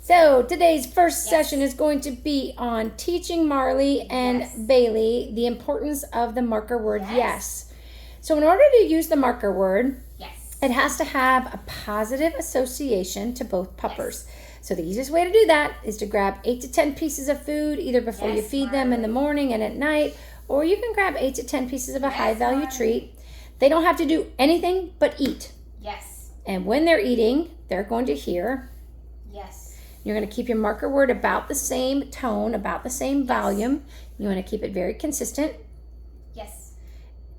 So today's first session is going to be on teaching Marley and Bailey the importance of the marker word yes. So in order to use the marker word, it has to have a positive association to both puppers. So the easiest way to do that is to grab 8 to 10 pieces of food either before you feed them in the morning and at night, or you can grab 8 to 10 pieces of a high value treat. They don't have to do anything but eat. And when they're eating, they're going to hear You're going to keep your marker word about the same tone, about the same volume. You want to keep it very consistent.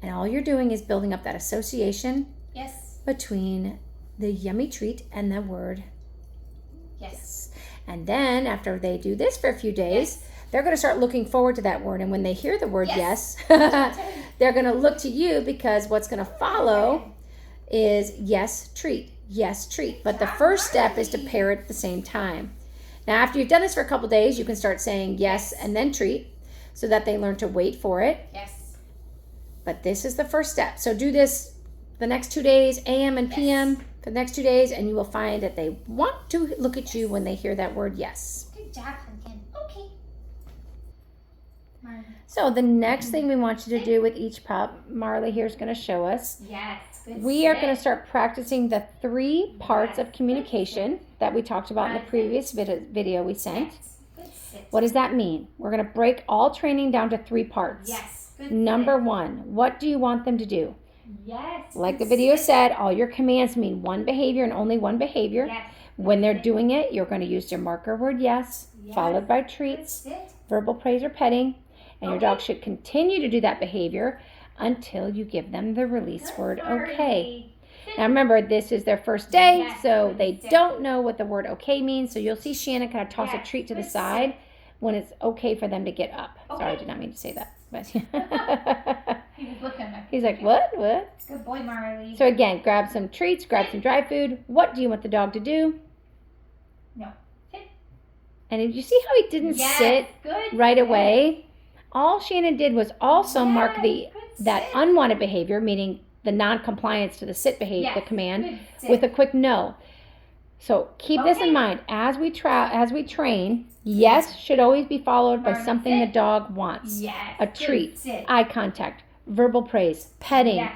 And all you're doing is building up that association between the yummy treat and the word yes. And then after they do this for a few days, they're going to start looking forward to that word. And when they hear the word yes, they're going to look to you, because what's going to follow is yes, treat. Yes, treat. But the first step is to pair it at the same time. Now, after you've done this for a couple days, you can start saying yes and then treat, so that they learn to wait for it. But this is the first step. So do this the next 2 days, AM and PM, for the next 2 days, and you will find that they want to look at you when they hear that word yes. Good job, Pumpkin. Okay. So the next thing we want you to do with each pup, Marley here is going to show us. We are going to start practicing the 3 parts of communication that we talked about in the previous video we sent. What does that mean? We're going to break all training down to 3 parts. Number 1, what do you want them to do? Like the video said, all your commands mean one behavior and only one behavior. When they're doing it, you're going to use your marker word yes, followed by treats, verbal praise or petting, and your dog should continue to do that behavior until you give them the release word okay. Now remember, this is their first day, so they don't know what the word okay means. So you'll see Shannon kind of toss a treat to the side when it's okay for them to get up. Sorry, I did not mean to say that. But he's like, what? Good boy, Marley. So again, grab some treats, grab some dry food. What do you want the dog to do? No. Sit. And did you see how he didn't sit right away? All Shannon did was also mark that unwanted behavior, meaning the non-compliance to the sit behavior, the command, with a quick no. So keep this in mind as we train. Yes should always be followed by something the dog wants. A treat, eye contact, verbal praise, petting,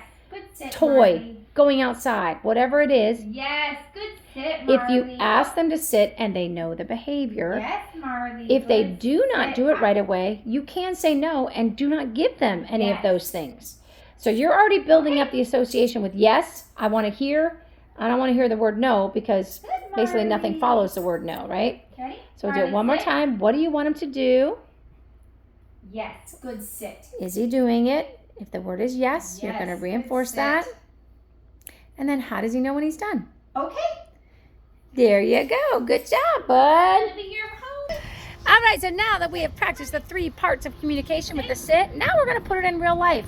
toy, going outside, whatever it is. Good sit, Marley. If you ask them to sit and they know the behavior, Marley. If they do not do it right away, you can say no and do not give them any of those things. So you're already building up the association with yes, I want to hear. I don't want to hear the word no, because basically nothing follows the word no, right? Ready? So we'll do it one more time. What do you want him to do? Yes, good sit. Is he doing it? If the word is yes, you're going to reinforce that. And then how does he know when he's done? Okay. There you go. Good job, bud. All right, so now that we have practiced the 3 parts of communication with the sit, now we're going to put it in real life.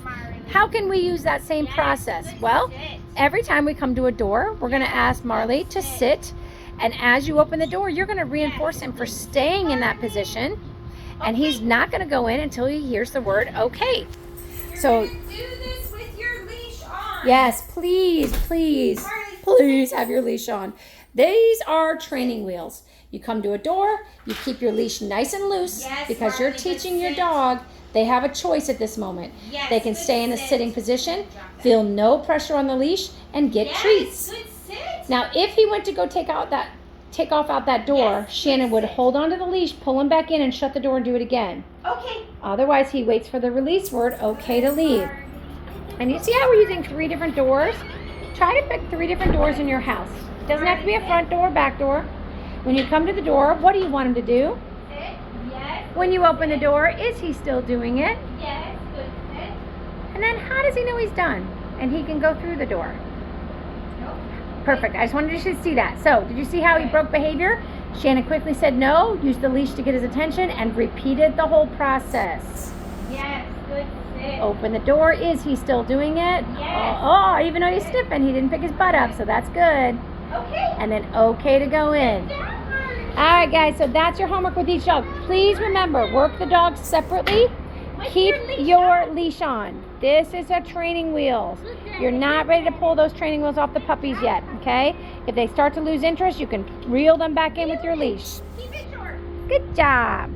How can we use that same process? Well, every time we come to a door, we're going to ask Marley to sit. And as you open the door, you're going to reinforce him for staying in that position. And he's not going to go in until he hears the word okay. So do this with your leash on. Yes, please have your leash on. These are training wheels. You come to a door, you keep your leash nice and loose, because you're teaching your dog they have a choice at this moment. They can stay in a sitting position, feel no pressure on the leash, and get treats. Now, if he went to go take off out that door, Shannon would hold onto the leash, pull him back in, and shut the door and do it again. Otherwise, he waits for the release word, okay, to leave. And you see how we're using 3 different doors? Try to pick 3 different doors in your house. It doesn't have to be a front door, back door. When you come to the door, what do you want him to do? When you open the door, is he still doing it? Good sit. And then how does he know he's done? And he can go through the door. Perfect. I just wanted you to see that. So, did you see how he broke behavior? Shannon quickly said no, used the leash to get his attention, and repeated the whole process. Good sit. Open the door. Is he still doing it? Oh, even though he's sniffing, he didn't pick his butt up, so that's good. And then okay to go in. All right, guys, so that's your homework with each dog. Please remember, work the dogs separately. Keep your leash on. This is a training wheels. You're not ready to pull those training wheels off the puppies yet, okay? okay? If they start to lose interest, you can reel them back in with your leash. Keep it short. Good job.